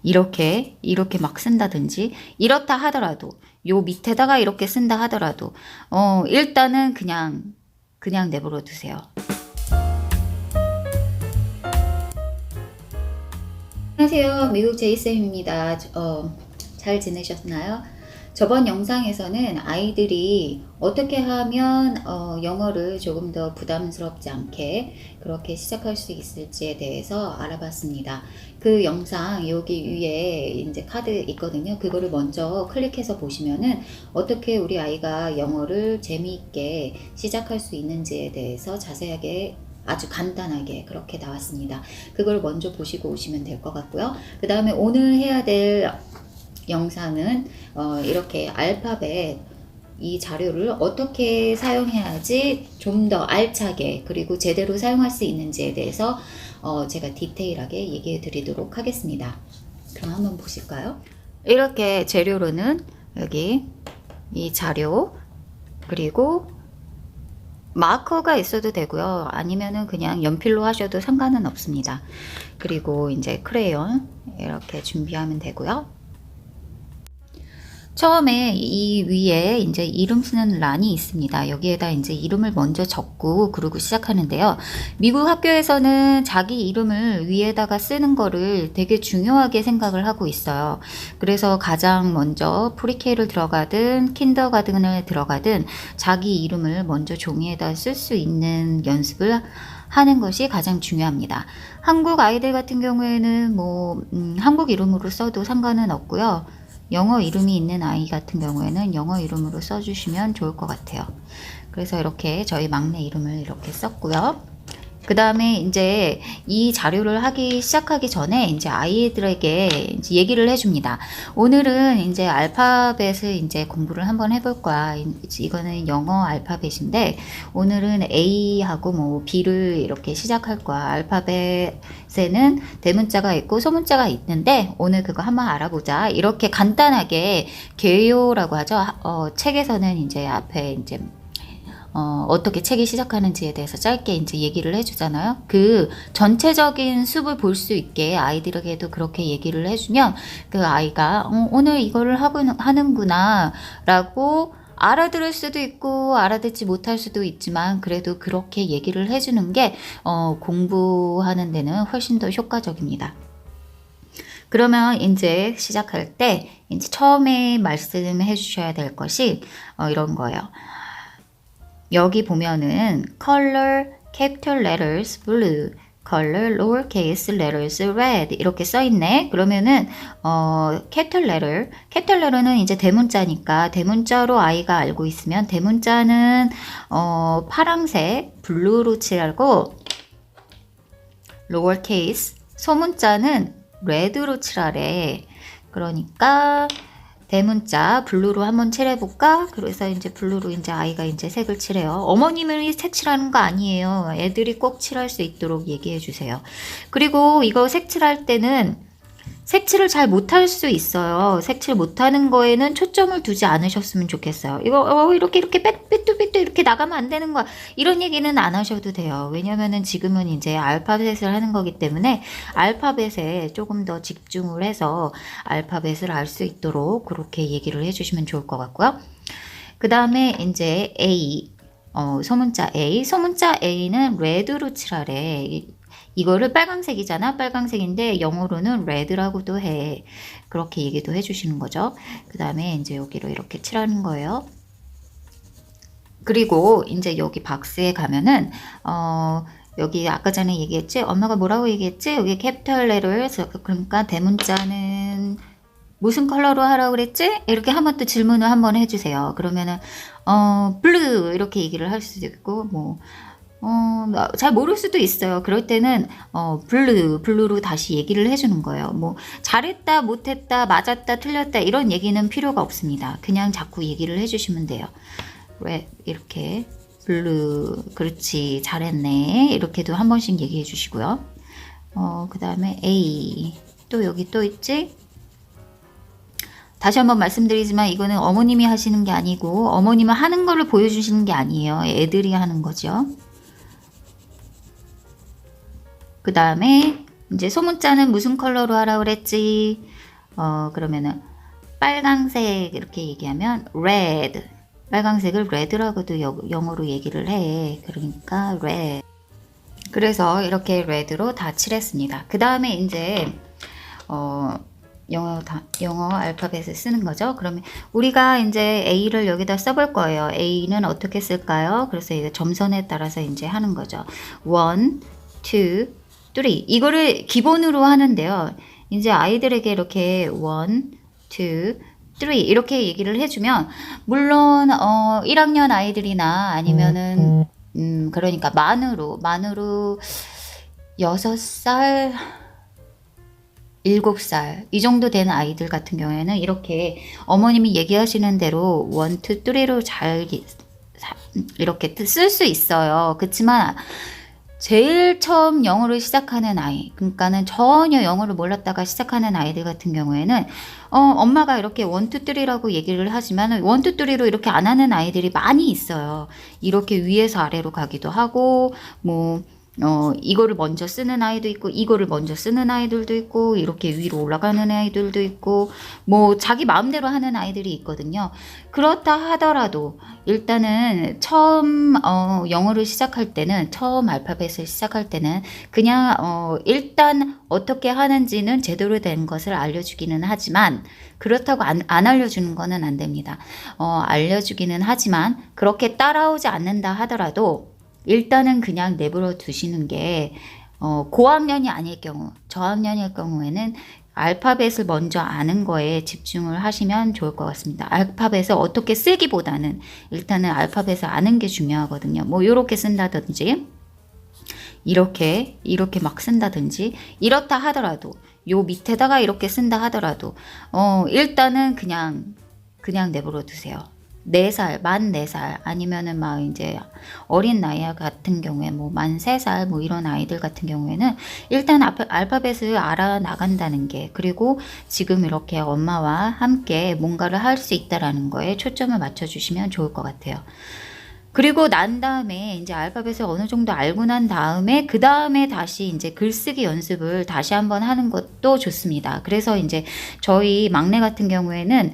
이렇게 막 쓴다든지 이렇다 하더라도 요 밑에다가 이렇게 쓴다 하더라도 일단은 그냥 내버려 두세요. 안녕하세요. 미국 제이쌤입니다. 잘 지내셨나요? 저번 영상에서는 아이들이 어떻게 하면 영어를 조금 더 부담스럽지 않게 그렇게 시작할 수 있을지에 대해서 알아봤습니다. 그 영상 여기 위에 이제 카드 있거든요. 그거를 먼저 클릭해서 보시면은 어떻게 우리 아이가 영어를 재미있게 시작할 수 있는지에 대해서 자세하게 아주 간단하게 그렇게 나왔습니다. 그걸 먼저 보시고 오시면 될 것 같고요. 그 다음에 오늘 해야 될 영상은 이렇게 알파벳 이 자료를 어떻게 사용해야지 좀 더 알차게 그리고 제대로 사용할 수 있는지에 대해서 제가 디테일하게 얘기해 드리도록 하겠습니다. 그럼 한번 보실까요? 이렇게 재료로는 여기 이 자료 그리고 마커가 있어도 되고요. 아니면은 그냥 연필로 하셔도 상관은 없습니다. 그리고 이제 크레용 이렇게 준비하면 되고요. 처음에 이 위에 이제 이름 쓰는 란이 있습니다. 여기에다 이제 이름을 먼저 적고 그러고 시작하는데요. 미국 학교에서는 자기 이름을 위에다가 쓰는 거를 되게 중요하게 생각을 하고 있어요. 그래서 가장 먼저 프리케이를 들어가든 킨더가든을 들어가든 자기 이름을 먼저 종이에다 쓸 수 있는 연습을 하는 것이 가장 중요합니다. 한국 아이들 같은 경우에는 한국 이름으로 써도 상관은 없고요. 영어 이름이 있는 아이 같은 경우에는 영어 이름으로 써주시면 좋을 것 같아요. 그래서 이렇게 저희 막내 이름을 이렇게 썼고요. 그 다음에 이제 이 자료를 하기 시작하기 전에 이제 아이들에게 이제 얘기를 해줍니다. 오늘은 이제 알파벳을 이제 공부를 한번 해볼 거야. 이거는 영어 알파벳인데 오늘은 A하고 B를 이렇게 시작할 거야. 알파벳에는 대문자가 있고 소문자가 있는데 오늘 그거 한번 알아보자. 이렇게 간단하게 개요라고 하죠. 책에서는 이제 앞에 이제 어떻게 책이 시작하는지에 대해서 짧게 이제 얘기를 해주잖아요. 그 전체적인 숲을 볼 수 있게 아이들에게도 그렇게 얘기를 해주면 그 아이가 오늘 이거를 하는구나 라고 알아들을 수도 있고 알아듣지 못할 수도 있지만 그래도 그렇게 얘기를 해주는 게 공부하는 데는 훨씬 더 효과적입니다. 그러면 이제 시작할 때 이제 처음에 말씀해 주셔야 될 것이 이런 거예요. 여기 보면은 color capital letters blue, color lowercase letters red 이렇게 써 있네. 그러면은 capital letter는 이제 대문자니까 대문자로 아이가 알고 있으면 대문자는 파랑색 블루로 칠하고 lowercase 소문자는 red로 칠하래. 그러니까 대문자 블루로 한번 칠해볼까? 그래서 이제 블루로 이제 아이가 이제 색을 칠해요. 어머님이 색 칠하는 거 아니에요. 애들이 꼭 칠할 수 있도록 얘기해 주세요. 그리고 이거 색칠할 때는 색칠을 잘 못할 수 있어요. 색칠 못하는 거에는 초점을 두지 않으셨으면 좋겠어요. 이거 이렇게 삐뚤삐뚤 이렇게 나가면 안 되는 거야. 이런 얘기는 안 하셔도 돼요. 왜냐면은 지금은 이제 알파벳을 하는 거기 때문에 알파벳에 조금 더 집중을 해서 알파벳을 알 수 있도록 그렇게 얘기를 해주시면 좋을 것 같고요. 그 다음에 이제 A, 소문자 A는 red로 칠하래. 이거를 빨강색이잖아. 빨강색인데 영어로는 red라고도 해. 그렇게 얘기도 해주시는 거죠. 그 다음에 이제 여기로 이렇게 칠하는 거예요. 그리고 이제 여기 박스에 가면은 여기 아까 전에 얘기했지? 엄마가 뭐라고 얘기했지? 여기 캐피털 레터를 그러니까 대문자는 무슨 컬러로 하라고 그랬지? 이렇게 한번 또 질문을 한번 해주세요. 그러면은 블루 이렇게 얘기를 할 수도 있고 잘 모를 수도 있어요. 그럴 때는 블루로 다시 얘기를 해주는 거예요. 잘했다, 못했다, 맞았다, 틀렸다 이런 얘기는 필요가 없습니다. 그냥 자꾸 얘기를 해주시면 돼요. 왜 이렇게 블루, 그렇지, 잘했네. 이렇게도 한 번씩 얘기해 주시고요. 그 다음에 A, 또 여기 또 있지? 다시 한번 말씀드리지만 이거는 어머님이 하시는 게 아니고 어머님은 하는 거를 보여주시는 게 아니에요. 애들이 하는 거죠. 그 다음에 이제 소문자는 무슨 컬러로 하라 그랬지? 그러면은 빨강색 이렇게 얘기하면 red. 빨강색을 red라고도 영어로 얘기를 해. 그러니까 red. 그래서 이렇게 red로 다 칠했습니다. 그 다음에 이제 영어 알파벳을 쓰는 거죠. 그러면 우리가 이제 A를 여기다 써볼 거예요. A는 어떻게 쓸까요? 그래서 이제 점선에 따라서 이제 하는 거죠. 1, 2, 3. 이거를 기본으로 하는데요. 이제 아이들에게 이렇게 1, 2, 3 이렇게 얘기를 해주면 물론 1학년 아이들이나 아니면은 그러니까 만으로 6살 7살 이 정도 되는 아이들 같은 경우에는 이렇게 어머님이 얘기하시는 대로 1, 2, 3로 잘 이렇게 쓸 수 있어요. 그렇지만 제일 처음 영어를 시작하는 아이, 그러니까는 전혀 영어를 몰랐다가 시작하는 아이들 같은 경우에는 엄마가 이렇게 1, 2, 3라고 얘기를 하지만 1, 2, 3로 이렇게 안 하는 아이들이 많이 있어요. 이렇게 위에서 아래로 가기도 하고 뭐 이거를 먼저 쓰는 아이도 있고 이거를 먼저 쓰는 아이들도 있고 이렇게 위로 올라가는 아이들도 있고 뭐 자기 마음대로 하는 아이들이 있거든요. 그렇다 하더라도 일단은 처음 영어를 시작할 때는 처음 알파벳을 시작할 때는 그냥 일단 어떻게 하는지는 제대로 된 것을 알려주기는 하지만 그렇다고 안 알려주는 거는 안 됩니다. 알려주기는 하지만 그렇게 따라오지 않는다 하더라도 일단은 그냥 내버려 두시는 게 고학년이 아닐 경우 저학년일 경우에는 알파벳을 먼저 아는 거에 집중을 하시면 좋을 것 같습니다. 알파벳을 어떻게 쓰기보다는 일단은 알파벳을 아는 게 중요하거든요. 뭐 이렇게 쓴다든지 이렇게 막 쓴다든지 이렇다 하더라도 요 밑에다가 이렇게 쓴다 하더라도 일단은 그냥 내버려 두세요. 4살, 만 4살 아니면은 막 이제 어린 나이 같은 경우에 뭐 만 3살 뭐 이런 아이들 같은 경우에는 일단 알파벳을 알아 나간다는 게 그리고 지금 이렇게 엄마와 함께 뭔가를 할 수 있다라는 거에 초점을 맞춰 주시면 좋을 것 같아요. 그리고 난 다음에 이제 알파벳을 어느 정도 알고 난 다음에 그 다음에 다시 이제 글쓰기 연습을 다시 한번 하는 것도 좋습니다. 그래서 이제 저희 막내 같은 경우에는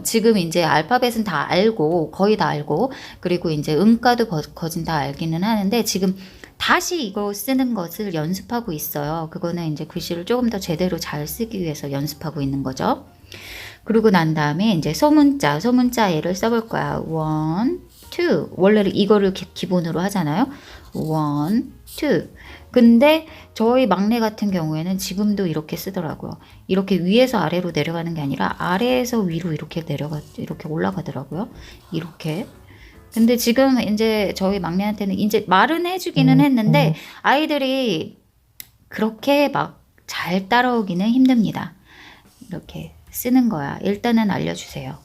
지금 이제 알파벳은 다 알고 거의 다 알고 그리고 이제 음가도 거진 다 알기는 하는데 지금 다시 이거 쓰는 것을 연습하고 있어요. 그거는 이제 글씨를 조금 더 제대로 잘 쓰기 위해서 연습하고 있는 거죠. 그리고 난 다음에 이제 소문자 얘를 써볼 거야. 1, 2. 원래 이거를 기본으로 하잖아요. 1, 2. 근데 저희 막내 같은 경우에는 지금도 이렇게 쓰더라고요. 이렇게 위에서 아래로 내려가는 게 아니라 아래에서 위로 이렇게 이렇게 올라가더라고요. 이렇게. 근데 지금 이제 저희 막내한테는 이제 말은 해주기는 했는데 아이들이 그렇게 막 잘 따라오기는 힘듭니다. 이렇게 쓰는 거야. 일단은 알려주세요.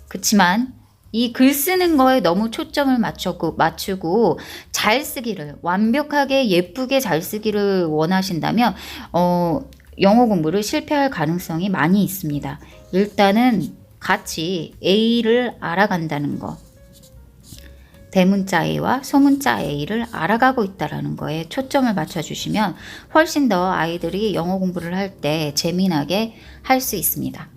그치만 이 글 쓰는 거에 너무 초점을 맞추고 잘 쓰기를 완벽하게 예쁘게 잘 쓰기를 원하신다면 영어 공부를 실패할 가능성이 많이 있습니다. 일단은 같이 A를 알아간다는 거. 대문자 A와 소문자 A를 알아가고 있다는 거에 초점을 맞춰주시면 훨씬 더 아이들이 영어 공부를 할 때 재미나게 할 수 있습니다.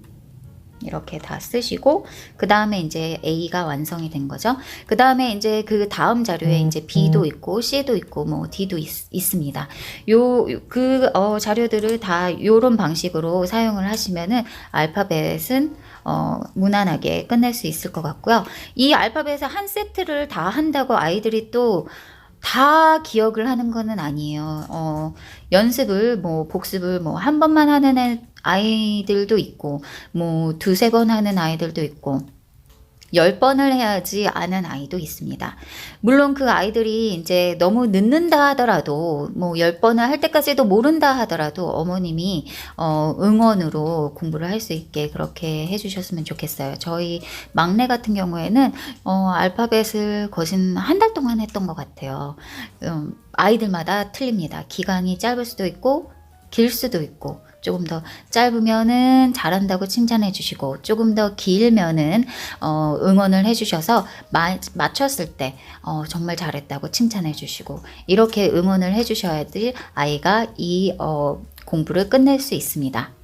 이렇게 다 쓰시고 그 다음에 이제 A가 완성이 된 거죠. 그 다음에 이제 그 다음 자료에 이제 B도 있고 C도 있고 뭐 D도 있습니다. 자료들을 다 요런 방식으로 사용을 하시면은 알파벳은 무난하게 끝낼 수 있을 것 같고요. 이 알파벳의 한 세트를 다 한다고 아이들이 또 다 기억을 하는 거는 아니에요. 연습을 뭐 복습을 뭐 한 번만 하는 아이들도 있고 뭐 두세 번 하는 아이들도 있고 10번을 해야지 아는 아이도 있습니다. 물론 그 아이들이 이제 너무 늦는다 하더라도 뭐 10번을 할 때까지도 모른다 하더라도 어머님이 응원으로 공부를 할 수 있게 그렇게 해주셨으면 좋겠어요. 저희 막내 같은 경우에는 알파벳을 거진 한 달 동안 했던 것 같아요. 아이들마다 틀립니다. 기간이 짧을 수도 있고 길 수도 있고 조금 더 짧으면은 잘한다고 칭찬해 주시고, 조금 더 길면은 응원을 해 주셔서 맞췄을 때 정말 잘했다고 칭찬해 주시고, 이렇게 응원을 해 주셔야지 아이가 이 공부를 끝낼 수 있습니다.